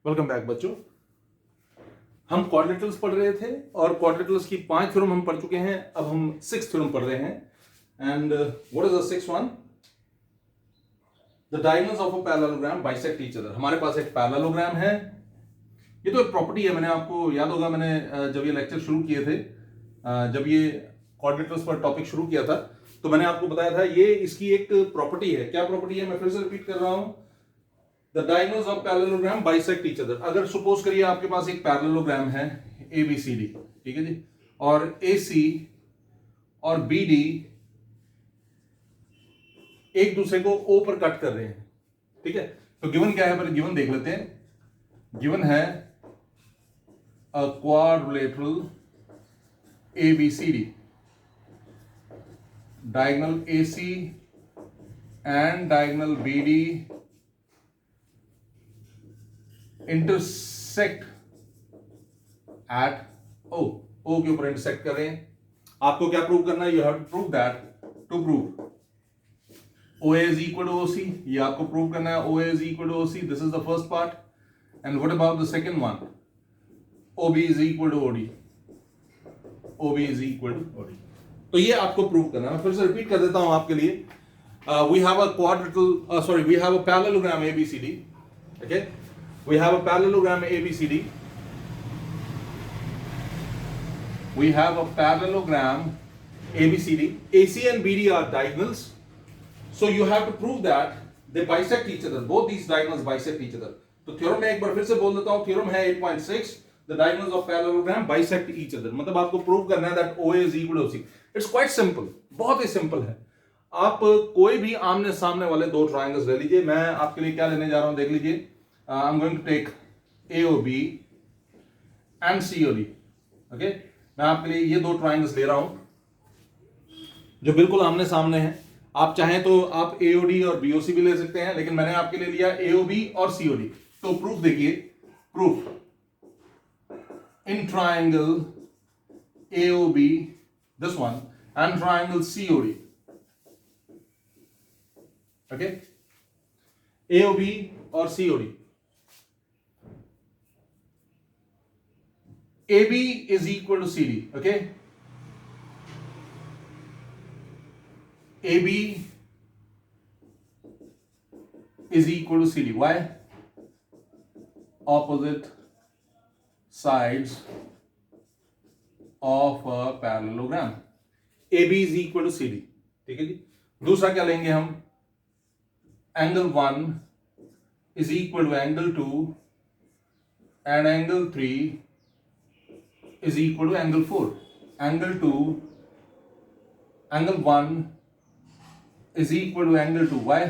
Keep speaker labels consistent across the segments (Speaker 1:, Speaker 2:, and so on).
Speaker 1: Welcome back बच्चों। हम क्वाड्रेटर्स पढ़ रहे थे और क्वाड्रेटर्स की 5 थ्योरम हम पढ़ चुके हैं। अब हम 6th थ्योरम पढ़ रहे हैं। And what is the 6th one? The diagonals of a parallelogram bisect each other. हमारे पास एक पैरेललोग्राम है। ये तो एक प्रॉपर्टी है, मैंने आपको याद होगा, मैंने जब ये लेक्चर शुरू किए थे, जब ये क्वाड्रेटर्स पर टॉपिक शुरू किया था, तो मैंने आपको बताया था ये इसकी एक प्रॉपर्टी है। क्या प्रॉपर्टी है? मैं फिर से रिपीट कर रहा हूं। The diagonals of parallelogram bisect each other। अगर सपोज करिए आपके पास एक पैरेललोग्राम है ABCD, ठीक है जी, और AC और BD एक दूसरे को O पर कट कर रहे हैं, ठीक है। तो गिवन क्या है? पहले गिवन देख लेते हैं। गिवन है a quadrilateral ABCD, diagonal AC and diagonal BD intersect at O के ऊपर इंटरसेक्ट कर रहे हैं। आपको क्या प्रूव करना है? You have to prove that, to prove OA is equal to OC, ये आपको प्रूव करना है। OA is equal to OC, this is the first part. And what about the second one? OB is equal to OD, OB is equal to OD। तो ये आपको prove करना है। मैं फिर से रिपीट कर देता हूं आपके लिए। We have a quadrilateral, sorry, we have a parallelogram ABCD, okay. We have a parallelogram ABCD. We have a parallelogram ABCD. AC and BD are diagonals. So you have to prove that they bisect each other. Both these diagonals bisect each other. तो theorem में एक बार फिर से बोल देता हूं। Theorem है 8.6, the diagonals of parallelogram bisect each other। मतलब आपको प्रूव करना है that OA is equal to OC। It's quite simple, बहुत ही सिंपल है। आप कोई भी आमने सामने वाले दो ट्राइंगल्स ले लीजिए। मैं आपके लिए क्या लेने जा रहा हूं, देख लीजिए। I'm going to take AOB and COD, okay? मैं आपके लिए ये दो ट्राइंगल्स ले रहा हूं जो बिल्कुल आमने सामने हैं। आप चाहें तो आप AOD और BOC भी ले सकते हैं, लेकिन मैंने आपके लिए लिया AOB और COD। तो प्रूफ देखिए, proof in triangle AOB, this one, and triangle COD, okay, AOB और COD। AB is equal to CD, okay? AB is equal to CD. Why? Opposite sides of a parallelogram. AB is equal to CD, ठीक है जी। दूसरा क्या लेंगे हम? Angle 1 is equal to angle 2 and angle 3 is equal to angle 4. Angle 2, angle 1 is equal to angle 2. Why?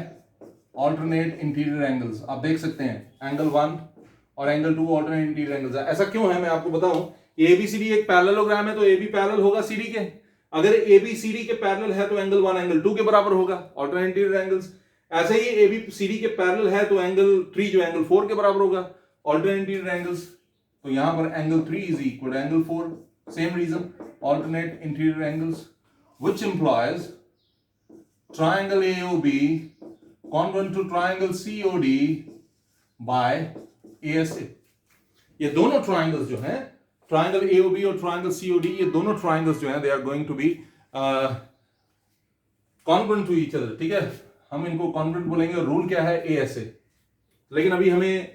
Speaker 1: Alternate interior angles। आप देख सकते हैं angle 1 और angle 2 alternate interior angles है। ऐसा क्यों है मैं आपको बताऊं। ABCD एक पैरेललोग्राम है, तो AB पैरेलल होगा CD के। अगर AB CD के पैरेलल है तो angle 1 angle 2 के बराबर होगा, alternate interior angles। ऐसे ही AB CD के पैरेलल है तो angle 3 जो angle 4 के बराबर होगा, alternate interior angles। तो यहां पर angle 3 is equal to angle 4, same reason, alternate interior angles, which implies triangle AOB congruent to triangle COD by ASA। ये दोनों ट्राइंगल्स जो हैं, ट्राइंगल AOB और ट्राइंगल COD, ये दोनों ट्राइंगल्स जो हैं they are going to be congruent to each other, ठीक है। हम इनको congruent बोलेंगे। रूल क्या है? ASA। लेकिन अभी हमने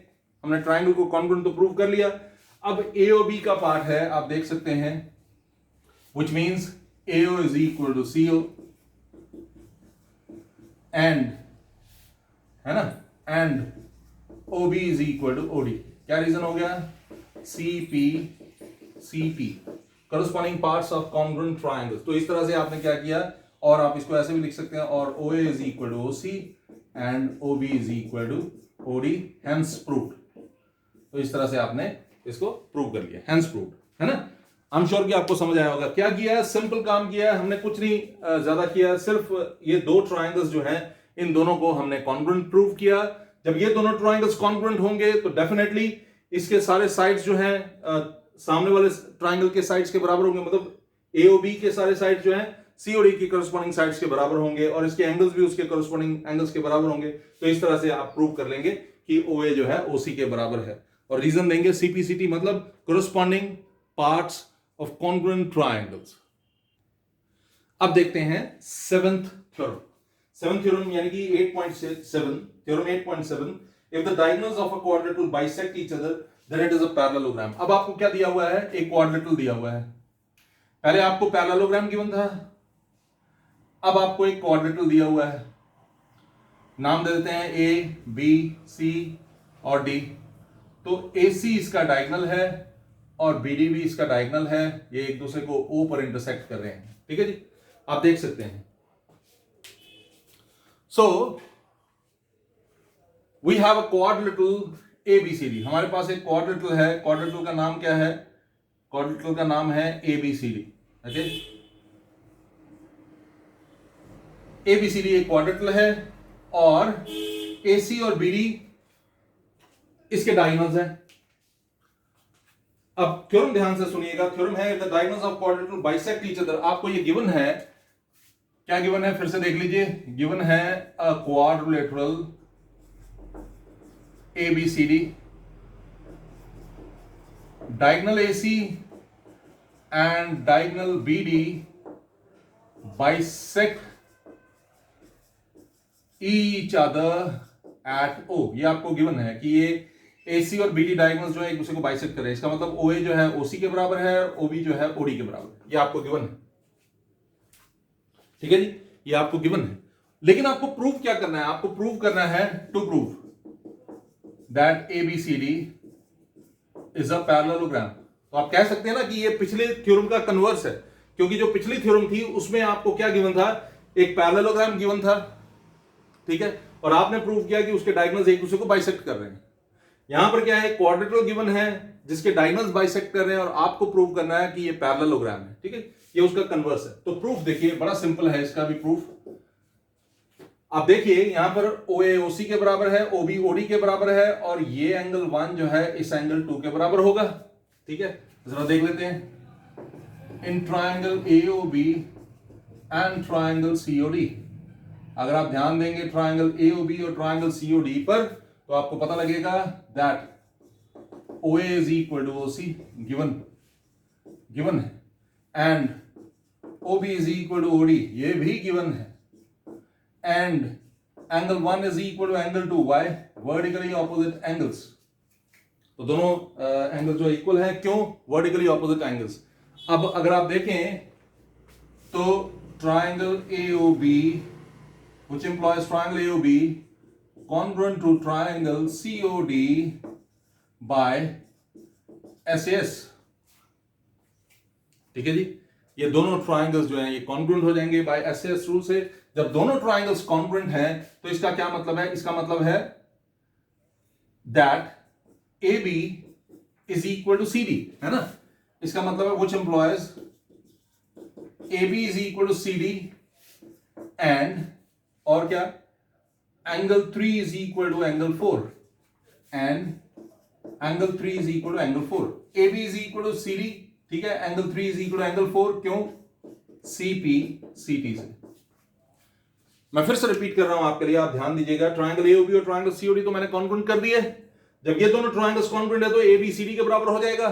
Speaker 1: ट्राइंगल को congruent तो प्रूव कर लिया। अब AOB का पार्ट है, आप देख सकते हैं, which means AO is equal to CO and, है ना, and OB is equal to OD। क्या रीजन हो गया? CP corresponding parts of congruent triangles। तो इस तरह से आपने क्या किया, और आप इसको ऐसे भी लिख सकते हैं, और OA is equal to OC and OB is equal to OD, hence proved। तो इस तरह से आपने इसको प्रूव कर लिया, hence proved, है ना। आई एम श्योर कि आपको समझ आया होगा। क्या किया है? सिंपल काम किया है हमने, कुछ नहीं ज्यादा किया। सिर्फ ये दो ट्राइंगल्स जो हैं, इन दोनों को हमने कॉन्ग्रुएंट प्रूव किया। जब ये दोनों ट्राइंगल्स कॉन्ग्रुएंट होंगे तो डेफिनेटली इसके सारे साइड्स जो हैं सामने वाले ट्राइंगल के साइड्स के बराबर होंगे। मतलब AOB के सारे साइड्स जो हैं COD की करस्पॉन्डिंग साइड्स के बराबर होंगे, और इसके एंगल्स भी उसके करस्पॉन्डिंग एंगल्स के बराबर होंगे। तो इस तरह से आप प्रूव कर लेंगे कि OA जो है OC के बराबर है। और रीजन देंगे सीपीसीटी मतलब corresponding parts of congruent triangles. अब देखते हैं सेवेंथ थ्योरम यानी कि 8.7 theorem 8.7 if the diagonals of a quadrilateral bisect each other than it is a parallelogram. अब आपको क्या दिया हुआ है, एक क्वाड्रिलेटरल दिया हुआ है, पहले आपको पैरेललोग्राम गिवन था, अब आपको एक क्वाड्रिलेटरल दिया हुआ है, नाम दे देते हैं ए बी सी और डी। तो ए सी इसका डायगोनल है और बी डी भी इसका डायगोनल है, ये एक दूसरे को ओ पर इंटरसेक्ट कर रहे हैं, ठीक है जी, आप देख सकते हैं। So we have a quadrilateral ABCD, हमारे पास एक क्वाड्रिलेटरल है, क्वाड्रिलेटरल का नाम क्या है, क्वाड्रिलेटरल का नाम है एबीसीडी, ओके। एबीसीडी एक क्वाड्रिलेटरल है और एसी और बीडी इसके डायगोनल्स हैं। अब थ्योरम ध्यान से सुनिएगा, थ्योरम है the diagonals of quadrilateral bisect each other. आपको ये गिवन है, क्या गिवन है, फिर से देख लीजिए, गिवन है a quadrilateral ABCD, diagonal AC and diagonal BD bisect each other at O. ये आपको गिवन है कि ये एसी और बीडी डायगोनल्स जो है एक दूसरे को बाइसेक्ट कर रहे हैं, इसका मतलब ओए जो है ओसी के बराबर है, ओबी जो है ओडी के बराबर है, ये आपको गिवन है, ठीक है जी, ये आपको गिवन है। लेकिन आपको प्रूव क्या करना है, आपको प्रूव करना है to prove that ABCD is a parallelogram. तो आप कह सकते हैं ना कि ये पिछले थ्योरम का कन्वर्स है, क्योंकि जो पिछली थ्योरम थी उसमें आपको क्या गिवन था, एक पैरेललोग्राम गिवन था, ठीक है, और आपने प्रूव किया कि उसके डायगोनल्स एक दूसरे को बाइसेक्ट कर रहे हैं। यहां पर क्या है, क्वाड्रिलेटरल गिवन है जिसके डायगोनल्स बाइसेक्ट कर रहे हैं और आपको प्रूव करना है कि ये पैरेललोग्राम है, ठीक है, ये उसका कन्वर्स है। तो प्रूफ देखिए बड़ा सिंपल है, इसका भी प्रूफ आप देखिए, यहां पर OA OC के बराबर है, OB OD के बराबर है और ये एंगल 1 जो है इस एंगल 2 के बराबर होगा, ठीक है। जरा देख लेते हैं, इन triangle AOB and triangle COD, अगर आप ध्यान देंगे ट्रायंगल AOB और ट्रायंगल COD पर, तो आपको पता लगेगा that OA is equal to OC given है, and OB is equal to OD, ये भी गिवन है, and angle 1 is equal to angle 2, why, vertically opposite angles. तो दोनों एंगल जो इक्वल है, क्यों, वर्टिकली ऑपोजिट एंगल्स। अब अगर आप देखें तो triangle AOB which implies triangle AOB congruent to triangle COD by SAS, ठीक है जी, ये दोनों ट्रायंगल्स जो हैं ये कॉन्ग्रुएंट हो जाएंगे बाय SAS रूल से। जब दोनों ट्रायंगल्स कॉन्ग्रुएंट हैं तो इसका क्या मतलब है, इसका मतलब है that AB is equal to CD, है ना, इसका मतलब है which implies AB is equal to CD and और क्या, angle 3 is equal to angle 4 and angle 3 is equal to angle 4, AB is equal to CD, ठीक है, angle 3 is equal to angle 4, क्यों, CP CT से। मैं फिर से repeat कर रहा हूं आपके लिए, आप ध्यान दीजिएगा, ट्रायंगल AOB और ट्रायंगल COD तो मैंने कॉन्ग्रुएंट कर दिए। जब ये दोनों ट्रायंगल्स कॉन्ग्रुएंट है तो AB CD के बराबर हो जाएगा,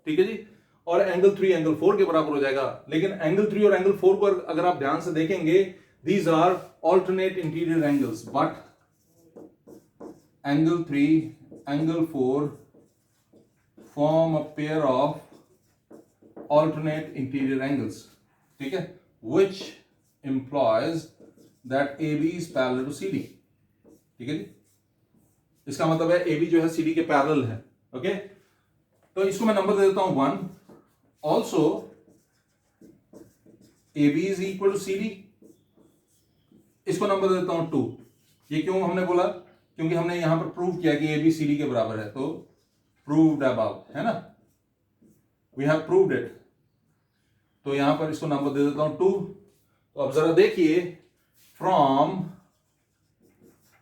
Speaker 1: ठीक है जी, और एंगल 3 एंगल 4 के बराबर हो जाएगा। लेकिन एंगल 3 और एंगल 4 को अगर आप ध्यान से देखेंगे, these are alternate interior angles, but angle 3 angle 4 form a pair of alternate interior angles, ठीक है, which implies that AB is parallel to CD, ठीक है जी, इसका मतलब है AB जो है CD के पैरेलल है, ओके। तो इसको मैं नंबर दे देता हूं 1, also AB is equal to CD, इसको नंबर दे देता हूं 2। ये क्यों हमने बोला, क्योंकि हमने यहां पर प्रूव किया कि AB CD के बराबर है, तो प्रूव्ड अबव, है ना, वी हैव प्रूव्ड इट, तो यहां पर इसको नंबर दे देता हूं 2। तो अब जरा देखिए, फ्रॉम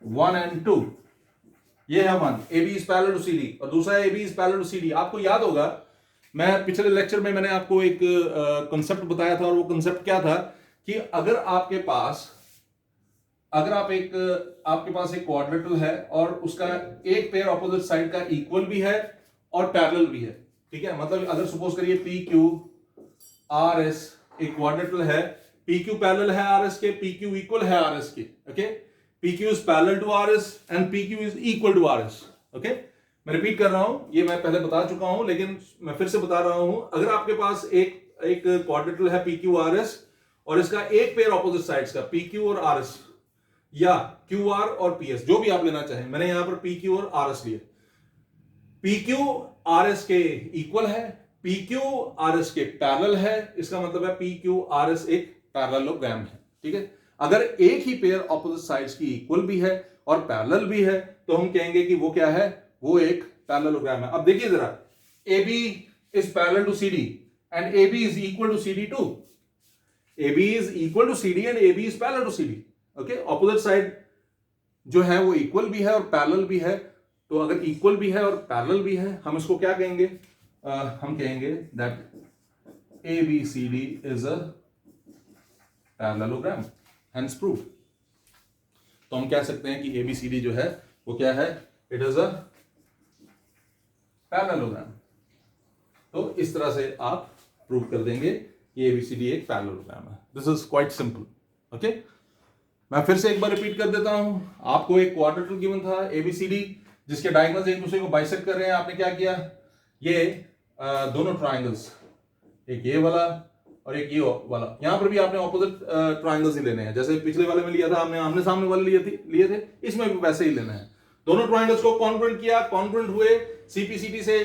Speaker 1: 1 and 2, ये है 1, AB is parallel to CD, और दूसरा है AB is parallel to CD। आपको याद होगा, मैं पिछले लेक्चर में मैंने आपको एक कंसेप्ट बताया था, और वो कंसेप्ट क्या था कि अगर आपके पास अगर आपके पास एक क्वाड्रेटल है और उसका एक पेयर ऑपोजिट साइड का इक्वल भी है और पैरेलल भी है, ठीक है, मतलब अगर सपोज करिए पी क्यू आर एस एक क्वाड्रेटल है, पी क्यू पैरेलल है आर एस के, पी क्यू इक्वल है आर एस के, okay, P Q is parallel to R S and P Q is equal to R S, okay. मैं repeat कर रहा हूं, ये मैं पहले बता चुका हूं लेकिन मैं फिर से बता रहा हूं। अगर आपके पास एक क्वाड्रेटल है पी क्यू आर एस और इसका एक पेयर ऑपोजिट साइड्स का पी क्यू और आर एस या क्यू आर और पी एस, जो भी आप लेना चाहें, मैंने यहां पर पी क्यू और आर एस लिए, पी क्यू आर एस के इक्वल है, पी क्यू आर एस के पैरेलल है, इसका मतलब है पी क्यू आर एस एक पैरेललोग्राम है, ठीक है। अगर एक ही पेयर ऑपोजिट साइड्स की इक्वल भी है और पैरेलल भी है तो हम कहेंगे कि वो क्या है, वो एक पैरेललोग्राम है। अब देखिए जरा, A B is parallel to C D and A B is equal to C D too, A B is equal to C D and A B is parallel to C D, okay. Opposite side जो है वो equal भी है और parallel भी है, तो अगर इक्वल भी है और पैरेलल भी है हम इसको क्या कहेंगे, हम कहेंगे that A B C D is a parallelogram, hence prove. तो हम कह सकते हैं कि ए बी सी डी जो है वो क्या है, इट इज अ पैरेललोग्राम। तो इस तरह से आप प्रूव कर देंगे कि ए बी सी डी एक पैरेललोग्राम है। This is quite simple, okay. मैं फिर से एक बार रिपीट कर देता हूं, आपको एक क्वाड्रेटल गिवन था एबीसीडी जिसके डायगोनल्स एक दूसरे को बाइसेक्ट कर रहे हैं। आपने क्या किया, ये दोनों ट्राइंगल्स, एक ये वाला और एक ये वाला, यहां पर भी आपने ऑपोजिट ट्राइंगल्स ही लेने हैं, जैसे पिछले वाले में लिया था हमने आमने सामने वाले लिए थे, इसमें भी वैसे ही लेना है। दोनों ट्राइंगल्स को कॉन्ग्रुएंट किया, कॉन्ग्रुएंट हुए, सीपीसीटी से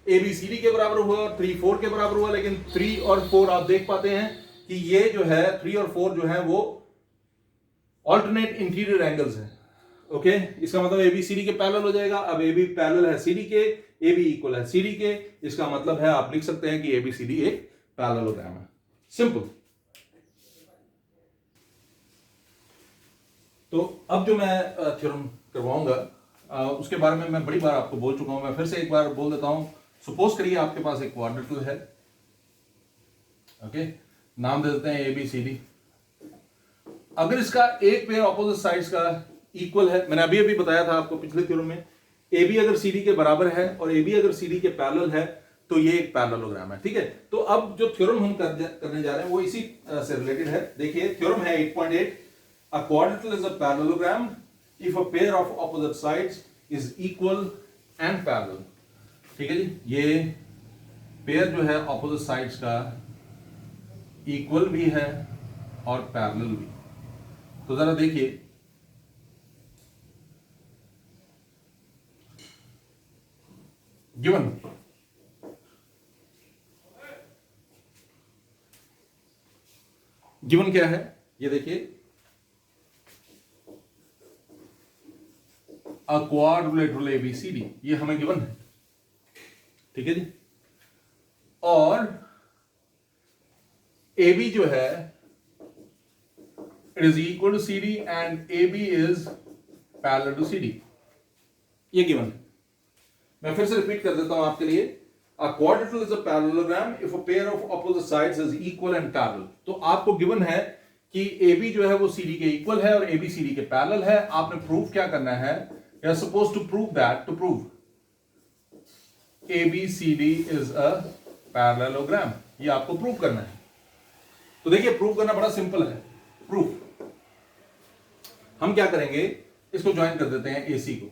Speaker 1: एबीसीडी के बराबर हुआ और 3 4 के बराबर हुआ, लेकिन 3 और 4 आप देख पाते हैं कि ये जो है 3 और 4 जो है वो ऑल्टरनेट इंटीरियर एंगल्स हैं, ओके। इसका मतलब एबीसीडी के पैरेलल हो जाएगा। अब एबी पैरेलल है सीडी के, एबी इक्वल है सीडी के, इसका मतलब है आप लिख सकते हैं कि एबीसीडी एक पैरेललोग्राम है, सिंपल। तो अब जो मैं थ्योरम करवाऊंगा उसके बारे में मैं बड़ी बार आपको बोल चुका हूं, मैं फिर से एक बार बोल देता हूं। सपोज करिए आपके पास एक क्वाड्रेटल है, ओके, नाम दे देते हैं एबीसीडी। अगर इसका एक पेयर ऑपोजिट साइड्स का इक्वल है, मैंने अभी अभी बताया था आपको पिछले थ्योरम में, ए बी अगर सी डी के बराबर है और ए बी अगर सी डी के पैरेलल है तो ये एक पैरेललोग्राम है, ठीक है। तो अब जो थ्योरम हम करने जा रहे हैं वो इसी से रिलेटेड है। देखिए थ्योरम है 8.8, a quadrilateral is a parallelogram if a pair of opposite sides is equal and parallel, ठीक है जी। ये पेयर जो है ऑपोजिट साइड्स का इक्वल भी है और पैरेलल भी। तो जरा देखिए, गिवन क्या है, ये देखिए, अ क्वाड्रिलेटरल एबीसीडी, ये हमें गिवन है, ठीक है जी। और AB जो है it is equal to CD and AB is parallel to CD, ये गिवन है। मैं फिर से रिपीट कर देता हूं आपके लिए, a quadrilateral is a parallelogram if a pair of opposite sides is equal and parallel। तो आपको गिवन है कि AB जो है वो CD के इक्वल है और AB CD के पैरेलल है। आपने प्रूफ क्या करना है, you are supposed to prove that, to prove ABCD is a parallelogram, ये आपको प्रूव करना है। तो देखिए प्रूव करना बड़ा सिंपल है। प्रूफ हम क्या करेंगे, इसको ज्वाइन कर देते हैं AC को,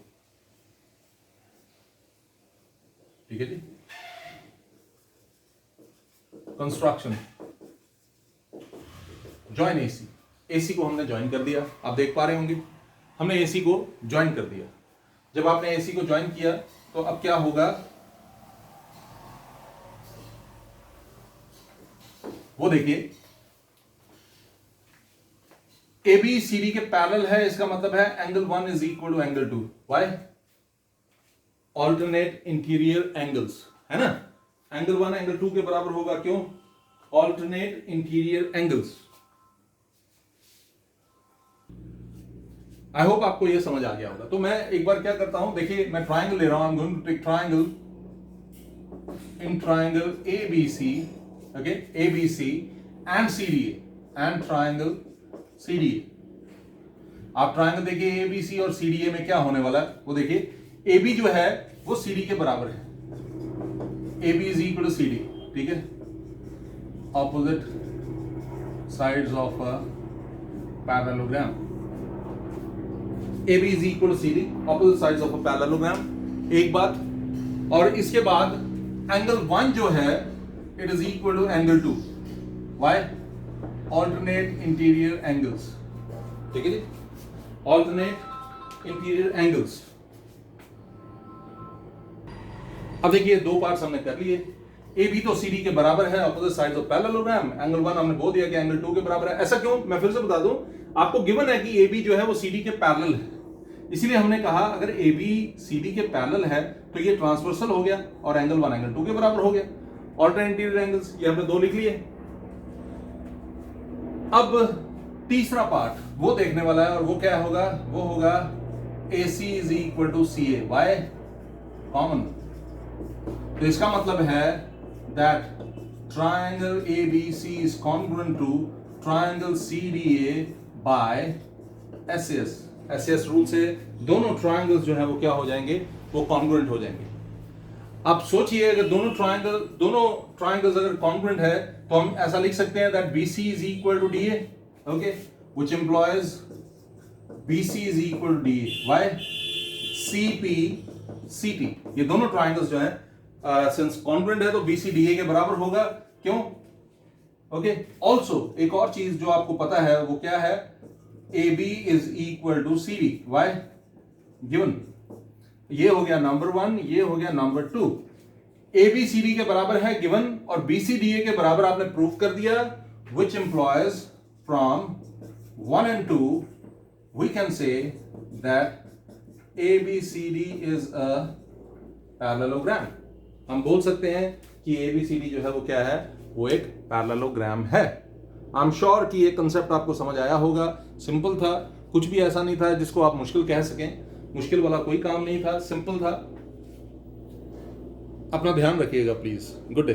Speaker 1: ठीक है जी। कंस्ट्रक्शन ज्वाइन AC को हमने ज्वाइन कर दिया, आप देख पा रहे होंगे हमने AC को ज्वाइन कर दिया। जब आपने AC को ज्वाइन किया तो अब क्या होगा, वो देखिए, ABCD के पैरेलल है, इसका मतलब है angle 1 is equal to angle 2। Why? Alternate interior angles, है ना। एंगल 1 एंगल 2 के बराबर होगा, क्यों? Alternate interior angles. I hope आपको यह समझ आ गया होगा। तो मैं एक बार क्या करता हूं, देखिए मैं ट्राइंगल ले रहा हूं, I am going to take triangle in triangle ABC, okay, ABC and CDA and triangle CDA। आप ट्रायंगल देखिए एबीसी और सीडीए में क्या होने वाला है वो देखिए, एबी जो है वो सीडी के बराबर है, AB is equal to CD, ठीक है, opposite sides of a parallelogram, AB is equal to CD, opposite sides of a parallelogram, एक बात। और इसके बाद एंगल 1 जो है it is equal to angle 2, why? Alternate interior angles, ठीक है जी, ऑल्टरनेट इंटीरियर एंगल्स। अब देखिए दो पार्ट्स हमने कर लिए, ए बी तो सी डी के बराबर है, opposite sides of parallelogram, angle 1 हमने बोल दिया कि एंगल 2 के बराबर है। ऐसा क्यों? मैं फिर से बता दूं, आपको गिवन है कि ए बी जो है वो सी डी के पैरेलल है, इसलिए हमने कहा अगर ए बी सी डी के पैरेलल है तो ये ट्रांसवर्सल हो गया और एंगल 1 एंगल 2 के बराबर हो गया। ऑल्टरनेट इंटीरियर एंगल्स ये हमने 2 लिख लिए। अब तीसरा पार्ट वो देखने वाला है और वो क्या होगा? वो होगा AC is equal to CA, why? Common. तो इसका मतलब है that triangle ABC is congruent to triangle CDA by SAS। SAS rule से दोनों ट्रायंगल्स जो है वो क्या हो जाएंगे? वो कॉन्ग्रुएंट हो जाएंगे। अब सोचिए अगर दोनों ट्रायंगल्स अगर कॉन्ग्रुएंट है तो हम ऐसा लिख सकते हैं that BC is equal to DA, okay, which implies BC is equal to DA. Why? CP CT, ये दोनों ट्राइंगल्स जो है सिंस कॉन्ग्रुएंट है तो BC DA के बराबर होगा। क्यों? ओके, ऑल्सो एक और चीज जो आपको पता है वो क्या है? AB is equal to CD, why? Given, ये हो गया नंबर 1, ये हो गया नंबर 2। AB CD के बराबर है गिवन, और BC DA के बराबर आपने प्रूफ कर दिया, which implies from 1 and 2 we can say that ABCD is a parallelogram। हम बोल सकते हैं कि ABCD जो है वो क्या है? वो एक पैरेललोग्राम है। आई एम श्योर कि ये कंसेप्ट आपको समझ आया होगा। सिंपल था, कुछ भी ऐसा नहीं था जिसको आप मुश्किल कह सकें, मुश्किल वाला कोई काम नहीं था, सिंपल था। अपना ध्यान रखिएगा प्लीज। Good day.